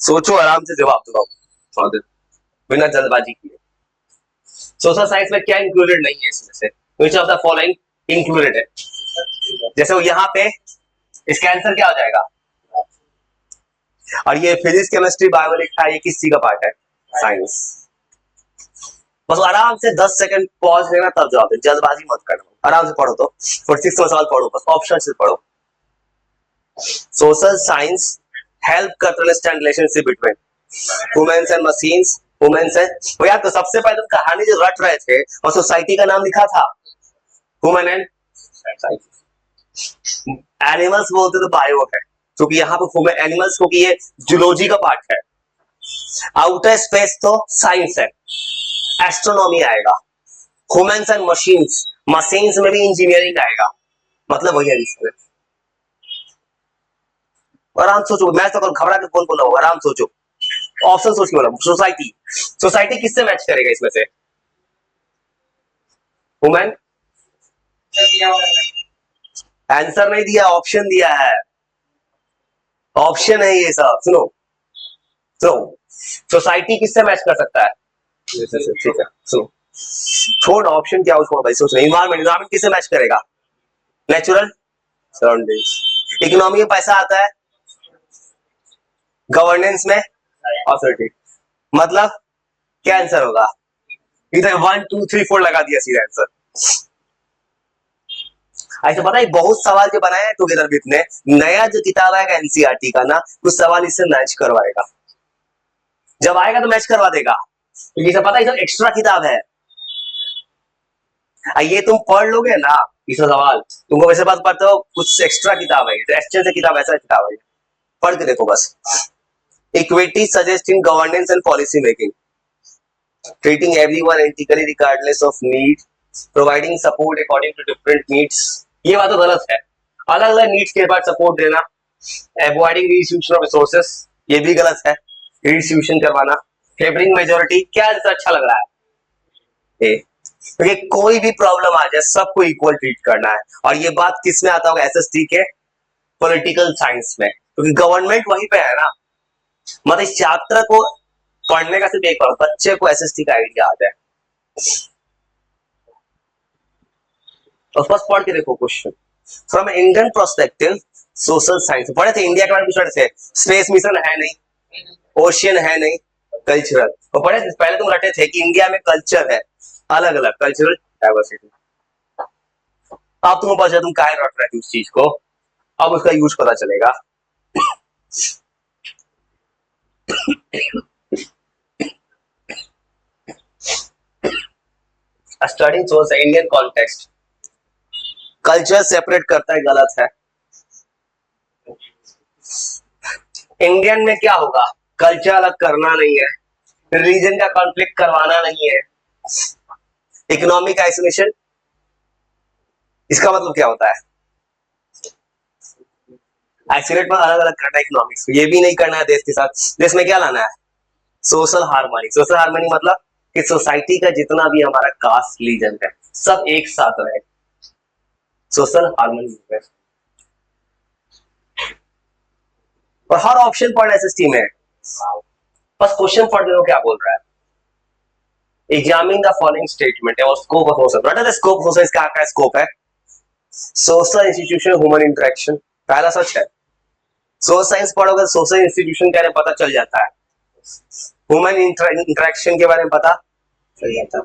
सोचो, आराम से जवाब दो थोड़ा देर, बिना जल्दबाजी किए। सोशल साइंस में क्या इंक्लूडेड नहीं है इसमें से? Which of the following included है? जैसे वो यहाँ पे इसका आंसर क्या हो जाएगा? और ये फिजिक्स केमिस्ट्री बायो लिखा है, ये किस चीज का पार्ट है? साइंस। बस आराम से 10 सेकंड पॉज लेना तब जवाब दे, जल्दबाजी मत करना, आराम से पढ़ो। तो 46 का सवाल पढ़ो, बस ऑप्शन से पढ़ो। सोशल साइंस हेल्प करता understand relationship between humans and machines, humans and, तो यार तो सबसे पहले तुम कहानी जो रट रहे थे और सोसाइटी का नाम लिखा था ह्यूमन एंड एनिमल्स बोलते तो बायो है, क्योंकि यहाँ पे ह्यूमन एनिमल्स, क्योंकि ये जूलॉजी का पार्ट है। आउटर स्पेस तो साइंस है, एस्ट्रोनॉमी आएगा। ह्यूमंस एंड मशीन्स, मशीन्स में भी इंजीनियरिंग आएगा, मतलब वही है इसमें। आराम सोचो, मैं तो घबरा के कौन बोला, आराम सोचो, ऑप्शन सोच के बोला। सोसाइटी, सोसाइटी किससे मैच करेगा इसमें से? वुमेन, आंसर नहीं दिया, ऑप्शन दिया है, ऑप्शन है ये सब। सुनो सुनो, सोसाइटी किससे मैच कर सकता है? ठीक है सुनो, छोड़ ऑप्शन क्या, छोड़ भाई, सोच। इन्वायरमेंट, इन्वायरमेंट किससे मैच करेगा? Natural surroundings. इकोनॉमी में पैसा आता है, गवर्नेंस में अथॉरिटी, मतलब क्या आंसर होगा? इधर 1 2 3 4 लगा दिया सीधा आंसर। ऐसा पता है, बहुत सवाल जो बनाए हैं टुगेदर विथ ने, नया जो किताब आएगा एनसीईआरटी का ना, कुछ सवाल इससे मैच करवाएगा, जब आएगा तो मैच करवा देगा, क्योंकि पता है एक्स्ट्रा किताब है। ये तुम पढ़ लोगे ना इस सवाल, तुमको वैसे बात पढ़ते हो, कुछ एक्स्ट्रा किताब है, एक्स्ट्रा से किताब, ऐसा किताब है, पढ़ के देखो बस। Equity suggesting governance and policy making, treating everyone equally regardless of need, providing support according to different needs, ये बात तो गलत है। अलग अलग नीड्स के बाद सपोर्ट देना, अवॉइडिंग रीडिस्ट्रीब्यूशन ऑफ रिसोर्सेस, ये भी गलत है, रीडिस्ट्रीब्यूशन करवाना, फेवरिंग मेजॉरिटी, क्या आंसर अच्छा लग रहा है? क्योंकि कोई भी प्रॉब्लम आ जाए सबको इक्वल ट्रीट करना है, और ये बात किस में आता होगा? एसएसटी के पॉलिटिकल साइंस में, क्योंकि गवर्नमेंट वहीं पे है ना। मतलब इस चैप्टर को पढ़ने का सिर्फ एक बार बच्चे को एसएसटी का आइडिया आ जाए, तो फर्स्ट पढ़ के देखो question. From Indian perspective social science पढ़े थे, इंडिया के बारे में पूछ रहे थे, स्पेस मिशन है नहीं, ओशियन है नहीं, कल्चरल, तो पढ़े थे पहले तुम रटे थे कि इंडिया में कल्चर है, अलग अलग कल्चरल डाइवर्सिटी। अब तुम्हें पता चला तुम काहे रट रहे थे उस चीज को, अब उसका यूज पता चलेगा। Studying source Indian context, culture separate करता है, गलत है। इंडियन में क्या होगा? कल्चर अलग करना नहीं है, रिलीजन का कॉन्फ्लिक्ट करवाना नहीं है, इकोनॉमिक आइसोलेशन, इसका मतलब क्या होता है? आइसोलेट में अलग अलग करना इकोनॉमिक्स, ये भी नहीं करना है देश के साथ। देश में क्या लाना है? Social harmony. सोशल हार्मनी मतलब कि सोसाइटी का जितना भी हमारा कास्ट रिलीजन है सब एक साथ रहे, सोशल हार्मनी। और हर ऑप्शन पढ़ना एसएसटी में, बस क्वेश्चन पढ़ लो क्या बोल रहा है। एग्जामिन द फॉलोइंग स्टेटमेंट और scope of social, what is the scope of social, इसका क्या स्कोप है? सोशल इंस्टीट्यूशन ह्यूमन इंटरेक्शन, पहला सच है। सोशल साइंस पढ़ोगे सोशल इंस्टीट्यूशन के बारे में पता चल जाता है, ह्यूमन इंटरेक्शन के बारे में पता चल जाता है।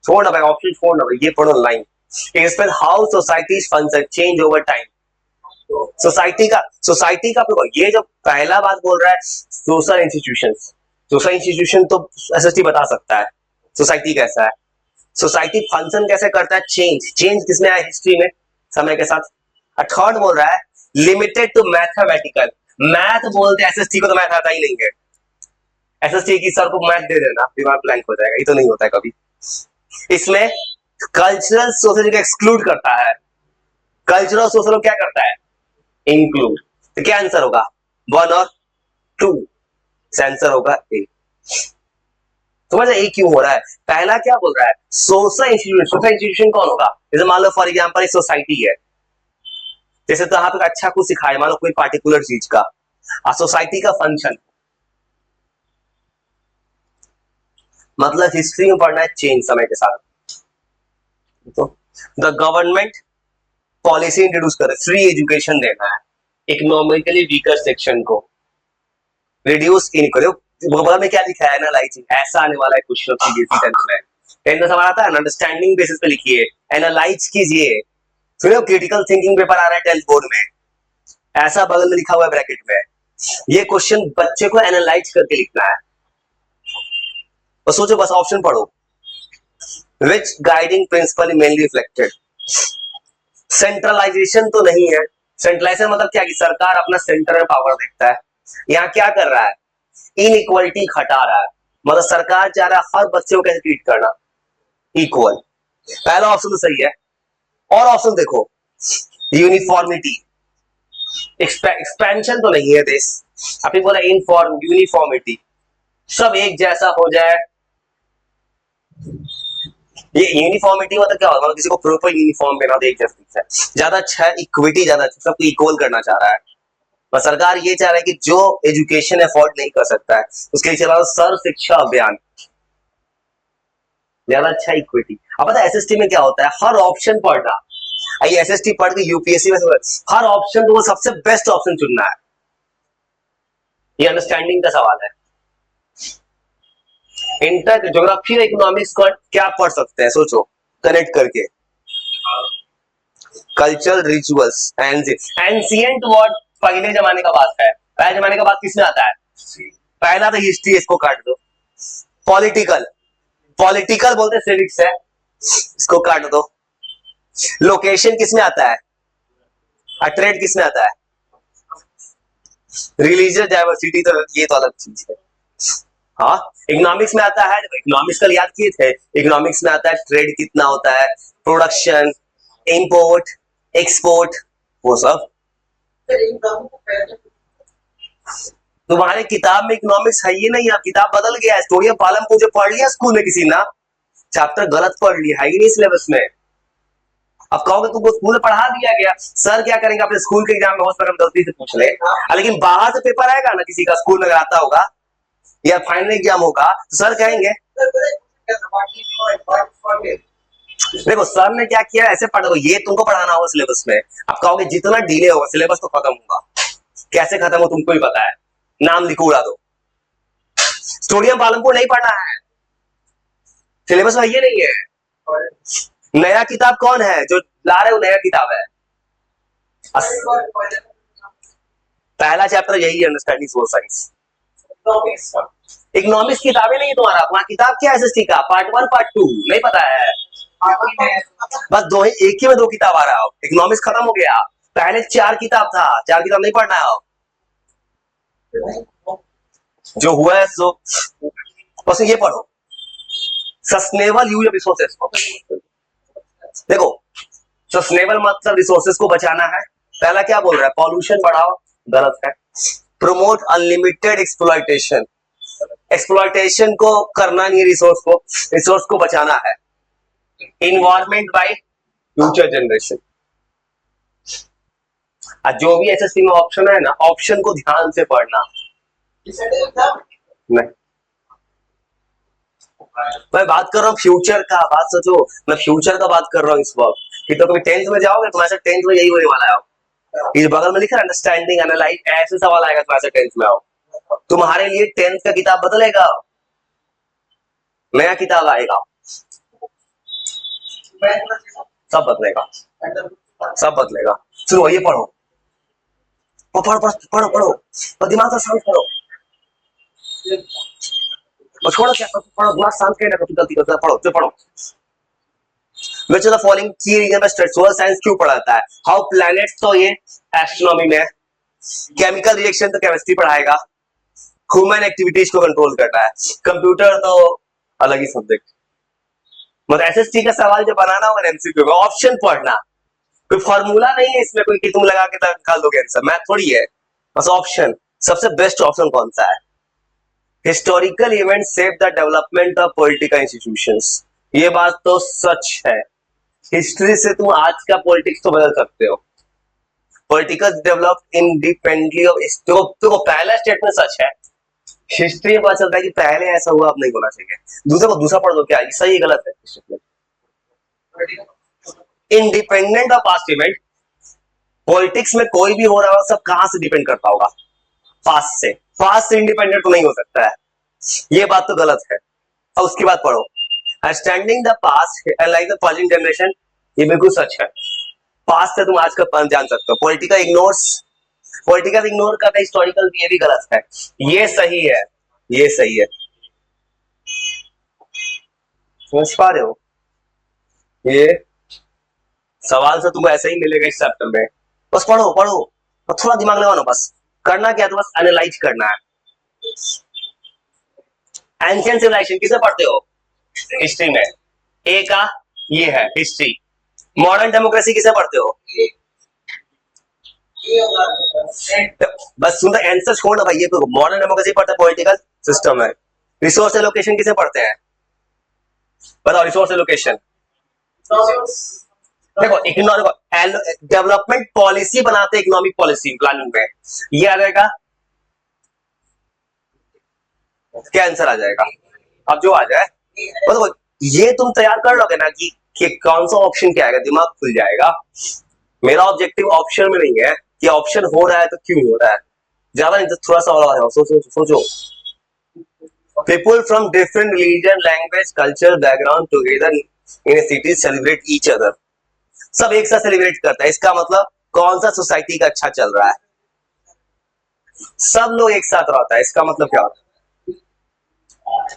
छोड़ ना भाई, ऑप्शन छोड़ ना भाई, ये पढ़ो line. Explain how societies function change over time. Society का ये जो पहला बात बोल रहा है सोशल इंस्टीट्यूशंस, सोशल इंस्टीट्यूशन तो एसएसटी बता सकता है सोसाइटी कैसा है, सोसाइटी फंक्शन कैसे करता है, चेंज किसमें आया? हिस्ट्री में, समय के साथ। थर्ड बोल रहा है लिमिटेड टू मैथमेटिकल, मैथ बोलते एसएसटी को तो मैथ आता ही नहीं है, एसएसटी की सर को मैथ दे देना दिमाग ब्लैंक हो जाएगा, ये तो नहीं होता है कभी। इसमें कल्चरल सोशल को एक्सक्लूड करता है, कल्चरल सोशल क्या करता है? इंक्लूड। तो क्या आंसर होगा? 1 और 2, आंसर होगा ए। समझ ए क्यों हो रहा है? पहला क्या बोल रहा है? Social institution. सोशल इंस्टीट्यूशन कौन होगा? जैसे मान लो फॉर एग्जांपल एक सोसाइटी है, जैसे तो यहाँ पे अच्छा कुछ सिखाए, मान लो कोई पार्टिकुलर चीज का, सोसाइटी का फंक्शन, मतलब हिस्ट्री में पढ़ना है चेंज समय के साथ। तो द गवर्नमेंट पॉलिसी इंट्रोड्यूस करे, फ्री एजुकेशन देना है इकोनॉमिकली वीकर सेक्शन को, रिड्यूस इनइक्वालिटी। बगल में क्या लिखा है, एनालाइजिंग, ऐसा आने वाला है क्वेश्चन सीबीएसई 10th में। 10th में सवाल आता है, अंडरस्टैंडिंग बेसिस पे लिखिए, एनालाइज कीजिए। फिर क्रिटिकल थिंकिंग पेपर आ रहा है 10th बोर्ड में, ऐसा बगल में लिखा हुआ है ब्रैकेट में, ये क्वेश्चन बच्चे को एनालाइज करके लिखना है। तो सोचो, बस ऑप्शन पढ़ो, which guiding principle mainly reflected. Centralization तो नहीं है, सेंट्रलाइजेशन मतलब क्या कि सरकार अपना सेंटर में पावर देखता है। यहाँ क्या कर रहा है, इनइक्वालिटी घटा रहा है, मतलब सरकार चाह रहा है हर बच्चे को कैसे ट्रीट करना, इक्वल। पहला ऑप्शन तो सही है। और ऑप्शन देखो, यूनिफॉर्मिटी, एक्सपेंशन तो नहीं है देश, अभी बोला यूनिफॉर्मिटी, सब एक जैसा हो जाए। ये यूनिफॉर्मिटी मतलब क्या होगा, किसी को प्रॉपर यूनिफॉर्म पहना दे, एक जैसा है, ज्यादा अच्छा है इक्विटी, ज्यादा अच्छा, सबको इक्वल करना चाह रहा है। पर सरकार ये चाह रहा है कि जो एजुकेशन अफोर्ड नहीं कर सकता है उसके लिए चला सर्व शिक्षा अभियान, ज्यादा अच्छा इक्विटी। अब पता है एसएसटी में क्या होता है, हर ऑप्शन पढ़ना, ये एसएसटी पढ़ के यूपीएससी में हर ऑप्शन को सबसे बेस्ट ऑप्शन चुनना है, ये अंडरस्टैंडिंग का सवाल है। इंटर ज्योग्राफी और इकोनॉमिक्स को क्या पढ़ सकते हैं, सोचो कनेक्ट करके, कल्चरल रिचुअल्स, एंशिएंट वर्ड पहले जमाने का बात है, पहले जमाने का बात किसमें आता है, पहला तो हिस्ट्री, इसको काट दो। पॉलिटिकल, पॉलिटिकल बोलते सिविक्स है, इसको काट दो। लोकेशन किसमें आता है, ट्रेड किसमें आता है, रिलीजियस डाइवर्सिटी, तो ये तो अलग चीज है। हाँ, इकोनॉमिक्स में आता है, इकोनॉमिक्स कल याद किए थे, इकोनॉमिक्स में आता है ट्रेड कितना होता है, प्रोडक्शन, इंपोर्ट, एक्सपोर्ट, वो सब। तुम्हारे किताब में इकोनॉमिक्स है ही नहीं, अब किताब बदल गया है, स्टोरी ऑफ पालमपुर जो पढ़ लिया स्कूल में किसी ना, चैप्टर गलत पढ़ लिया, है ही नहीं सिलेबस में। अब कहोगे तुमको स्कूल में पढ़ा दिया गया, सर क्या करेंगे, अपने स्कूल के एग्जाम में हो सकता है गलती से पूछ ले, लेकिन बाहर से पेपर आएगा ना, किसी का स्कूल में आता होगा या फाइनल एग्जाम होगा, तो सर कहेंगे, देखो सर ने क्या किया, ऐसे पढ़ो, ये तुमको पढ़ाना होगा सिलेबस में। अब कहोगे जितना डिले होगा सिलेबस तो खत्म होगा, कैसे खत्म हो तुमको ही पता है, नाम लिखो उड़ा दो। स्टोडियम पालमपुर नहीं पढ़ना है, सिलेबस में ये नहीं है। नया किताब कौन है जो ला रहे हो, नया किताब है, पहला चैप्टर यही है, अंडरस्टैंडिंग सोशल साइंस। इकोनॉमिक्स किताबें नहीं तुम्हारा, तुम्हारा किताब क्या है एसएसटी का, पार्ट 1 पार्ट 2 नहीं पता है, बस दो ही, एक ही में 2 किताब आ रहा हो, इकोनॉमिक्स खत्म हो गया, पहले 4 किताब था, 4 किताब नहीं पढ़ना है, जो हुआ है सो बस ये पढ़ो, सस्टेनेबल यूज ऑफ रिसोर्सेज को। देखो सस्टेनेबल मतलब रिसोर्सेज को बचाना है, पहला क्या बोल रहा है, पॉल्यूशन बढ़ाओ, गलत है। प्रमोट अनलिमिटेड एक्सप्लॉयटेशन, एक्सप्लॉयटेशन को करना नहीं, रिसोर्स को बचाना है। इन्वायरमेंट बाय फ्यूचर जनरेशन, जो भी एसएससी में ऑप्शन है ना, ऑप्शन को ध्यान से पढ़ना। नहीं, मैं बात कर रहा हूँ फ्यूचर का, बात सोचो, मैं फ्यूचर का बात कर रहा हूँ इस वक्त, कि तो कभी 10th में जाओगे तुम्हारे 10th में यही होने वाला है, इस बगल में लिखा है अंडरस्टैंडिंग एनालाइज, ऐसे सवाल आएगा तुम्हारे 10th में आओ, तुम्हारे लिए 10th का किताब बदलेगा, नया किताब आएगा, सब बदलेगा, सब बदलेगा। सुनो ये पढ़ो, पढ़ो पढ़ो पढ़ो पढ़ो, तो दिमाग का शांत करो, और छोड़ो क्या पढ़ो, दिमाग शांत करना, कुछ गलती करता है, पढ़ो जो पढ़ो। Which of the following key region में स्ट्रक्चरल साइंस क्यों पढ़ाता है, हाउ प्लैनेट्स, तो ये एस्ट्रोनॉमी में, केमिकल रिएक्शन तो केमिस्ट्री पढ़ाएगा, ह्यूमन एक्टिविटीज को कंट्रोल करता है, कंप्यूटर तो अलग ही सब्जेक्ट। मतलब एसएसटी का सवाल जो बनाना होगा एमसीक्यू का, ऑप्शन पढ़ना, कोई फॉर्मूला नहीं है इसमें, कोई कि तुम लगा के निकाल दोगे आंसर, मैथ थोड़ी है, बस ऑप्शन। सबसे बेस्ट ऑप्शन कौन सा है, historical event shape the development of political institutions, ये बात तो सच है, हिस्ट्री से तुम आज का पॉलिटिक्स तो बदल सकते हो, पॉलिटिकल डेवलप इंडिपेंडेंटली ऑफ, तो पहला स्टेटमेंट सच है, हिस्ट्री में पता चलता है कि पहले ऐसा हुआ, अब नहीं होना चाहिए। दूसरे को दूसरा पढ़ दो, क्या है सही गलत है? Independent of past event, politics में कोई भी हो रहा हो, सब कहां से डिपेंड करता होगा? पास्ट से। पास्ट से इंडिपेंडेंट तो नहीं हो सकता है, ये बात तो गलत है। और उसकी बात पढ़ो, understanding the past like the present generation, ये बिल्कुल सच है। पास्ट से तुम आज का जान सकते हो। पॉलिटिकल इग्नोर करना हिस्टोरिकल, ये भी गलत है। ये सही है, ये सही है, समझ पा रहे हो? ये सवाल से तुमको ऐसे ही मिलेगा इस चैप्टर में। बस पढ़ो पढ़ो और थोड़ा दिमाग लगाओ ना, बस करना क्या है, तो बस एनालाइज करना है। एंशिएंट सिविलाइजेशन किसे पढ़ते हो? हिस्ट्री में। ए का ये है हिस्ट्री। मॉडर्न डेमोक्रेसी किसे पढ़ते हो? बस सुन, आंसर छोड़ ना भाई, ये मॉडर्न डेमोक्रेसी पढ़ते हैं, पॉलिटिकल सिस्टम है। रिसोर्स एलोकेशन किसे पढ़ते हैं? बताओ, रिसोर्स एलोकेशन। देखो डेवलपमेंट पॉलिसी बनाते हैं, इकोनॉमिक पॉलिसी प्लानिंग में, ये आ जाएगा, क्या आंसर आ जाएगा? अब जो आ जाए देखो, ये तुम तैयार कर लोगे ना कि कौन सा ऑप्शन क्या आएगा, दिमाग खुल जाएगा। मेरा ऑब्जेक्टिव ऑप्शन में नहीं है कि ऑप्शन हो रहा है तो क्यों हो रहा है, ज्यादा नहीं, तो थोड़ा सा और सोचो सोचो। People from different religion, language, culture, background together in A city celebrate each other, सब एक साथ सेलिब्रेट करता है। इसका मतलब कौन सा सोसाइटी का अच्छा चल रहा है, सब लोग एक साथ रहता है, इसका मतलब क्या होता है?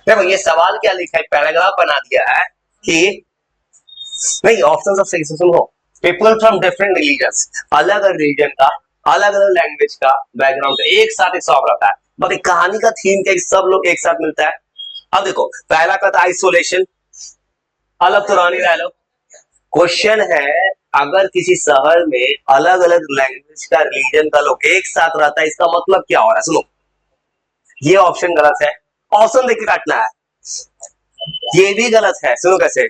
देखो ये सवाल क्या लिखा है, पैराग्राफ बना दिया है कि नहीं, ऑप्शन सब सही से सुनो। पीपल फ्रॉम डिफरेंट रिलीजन्स, अलग अलग रिलीजन का, अलग अलग लैंग्वेज का, बैकग्राउंड का, एक साथ एक सॉन्ग रहता है। बाकी कहानी का थीम क्या, सब लोग एक साथ मिलता है। अब देखो पहला का था आइसोलेशन, अलग तो रहने रह लो। क्वेश्चन है, अगर किसी शहर में अलग अलग लैंग्वेज का, रिलीजन का लोग एक साथ रहता है, इसका मतलब क्या हो रहा है? सुनो, ये ऑप्शन गलत है, ऑप्शन देख के काटना है। ये भी गलत है, सुनो कैसे।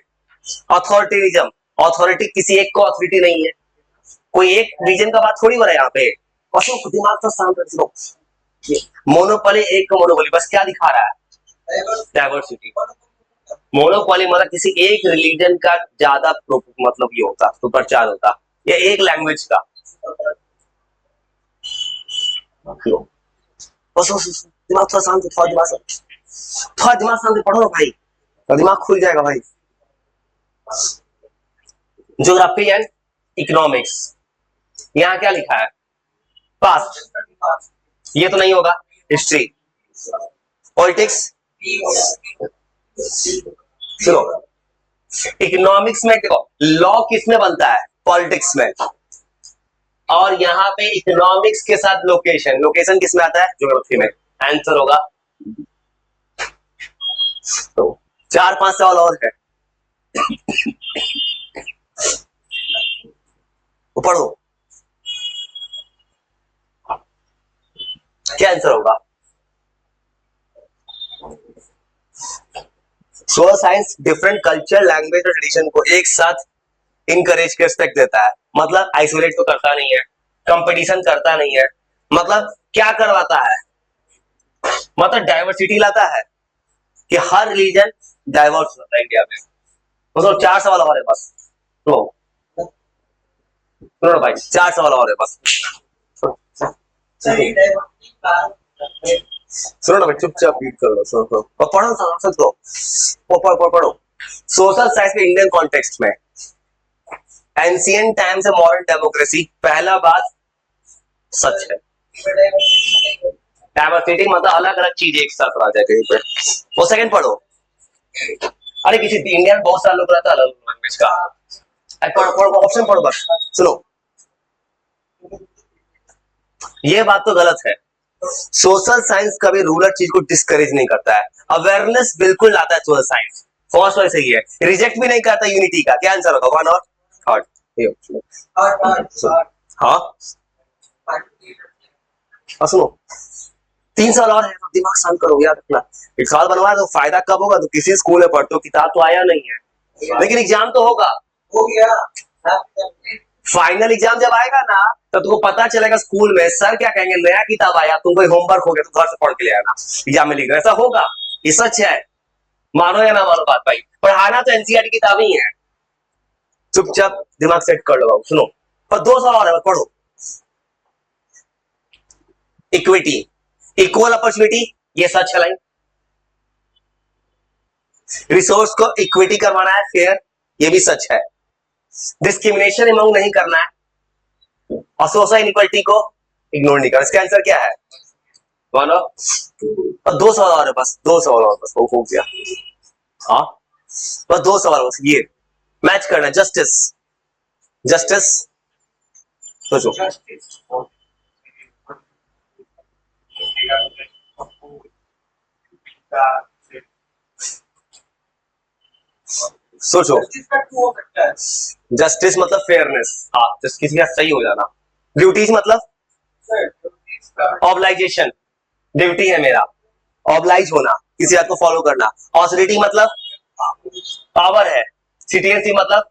अथॉरिटेरिज्म, अथॉरिटी किसी एक को अथॉरिटी नहीं है, कोई एक रीजन का बात थोड़ी हो रहा है यहाँ पे। और दिमाग तो शांत रख लो। मोनोपोली, एक का मोनोपोली, बस क्या दिखा रहा है? डाइवर्सिटी। मोनोपोली मतलब किसी एक रिलीजन का ज्यादा मतलब ये होता तो प्रचार होता, या एक लैंग्वेज का। बस दिमाग थोड़ा शांत, थोड़ा दिमाग शांत, पढ़ो ना भाई, तो दिमाग खुल जाएगा भाई। ज्योग्राफी एंड इकोनॉमिक्स, यहाँ क्या लिखा है? पास्ट, ये तो नहीं होगा। हिस्ट्री, पॉलिटिक्स, सुनो, इकोनॉमिक्स में देखो लॉ किसमें बनता है? पॉलिटिक्स में। और यहाँ पे इकोनॉमिक्स के साथ लोकेशन, लोकेशन किसमें आता है? ज्योग्राफी में। आंसर होगा। तो 4-5 सवाल और है, पढ़ो, क्या आंसर होगा? Social science different culture, language और ट्रेडिशन को एक साथ इनकरेज के रिस्पेक्ट देता है, मतलब आइसोलेट तो करता नहीं है, कंपटीशन करता नहीं है, मतलब क्या करवाता है? मतलब डाइवर्सिटी लाता है कि हर रिलीजन डाइवर्स होता है इंडिया में। मतलब 4 सवाल और है बस, तो सुनो भाई, 4 सवाल और है बस। सुनो ना भाई, चुपचाप रीड कर लो, सुनो और पढ़ो। सोशल साइंस में इंडियन कॉन्टेक्स्ट में एंशिएंट टाइम से मॉडर्न डेमोक्रेसी, पहला बात सच है। डाइवर्सिटी मतलब अलग अलग चीज एक साथ आ जाए कहीं पे। वो सेकंड पढ़ो, अरे किसी इंडिया में बहुत सारे लोग रहता है अलग लैंग्वेज का। ऑप्शन पढ़ो बस, सुनो, ये बात तो गलत है। सोशल साइंस कभी रूरल चीज को डिस्करेज नहीं करता है, अवेयरनेस बिल्कुल लाता है सोशल साइंस। फर्स्ट वाला सही है, रिजेक्ट भी नहीं करता यूनिटी का। क्या आंसर होगा? वन और थर्ड। हाँ सुनो, 3 साल और है, तो दिमाग शांत करो, याद रखना। एक साल बनवा तो फायदा कब होगा? तो किसी स्कूल में पढ़ते हो, किताब तो आया नहीं है, लेकिन एग्जाम तो होगा। हो गया फाइनल एग्जाम जब आएगा ना तो तुमको पता चलेगा स्कूल में सर क्या कहेंगे, नया किताब आया, तुम कोई होमवर्क हो गया तो घर से पढ़ के ले आना, एग्जाम में लिखना। ऐसा होगा, ये सच है, मानो या ना मानो बात भाई। पढ़ाना तो एनसीईआरटी किताब ही है। चुपचाप दिमाग सेट कर लो, सुनो। पर 2 सवाल और है, पढ़ो। इक्विटी, इक्वल अपॉर्चुनिटी, ये सच है लाइन। रिसोर्स को इक्विटी करवाना है, फेयर, ये भी सच है। डिस्क्रिमिनेशन अमंग नहीं करना है, और सोशल इनइक्वालिटी को इग्नोर नहीं करना। इसका आंसर क्या है? मानो। और 2 सवाल और है, बस 2 सवाल और, बस हो गया। हाँ, बस 2 सवाल, बस ये मैच करना। जस्टिस, जस्टिस सोचो। सोचो, जस्टिस मतलब फेयरनेस, हाँ, जस्ट किसी का सही हो जाना। ड्यूटीज मतलब ऑब्लाइजेशन, ड्यूटी है मेरा ऑब्लाइज होना, किसी बात को फॉलो करना। ऑथोरिटी मतलब पावर है। सिटीजनशिप मतलब,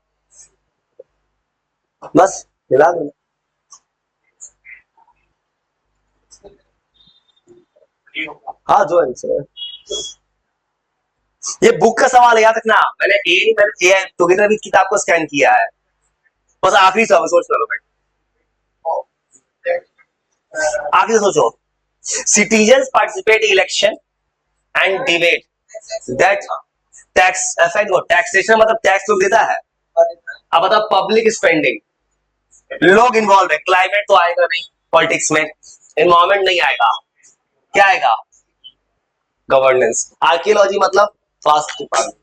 बस मिला देना। हाँ, जो आंसर है। ये बुक का सवाल है, याद रखना। मैंने ए टुगेदर विद किताब को स्कैन किया है। बस आखिरी सवाल सोच लो भाई, आखिरी सोचो। Citizens participate election and debate that tax affect, वो टैक्सेशन मतलब टैक्स लोग देता है। अब बताओ, पब्लिक स्पेंडिंग, लोग इन्वॉल्व है। क्लाइमेट तो आएगा नहीं पॉलिटिक्स में, एनवायरमेंट नहीं आएगा, क्या आएगा? गवर्नेंस। आर्कियोलॉजी मतलब फास्ट डिपार्टमेंट।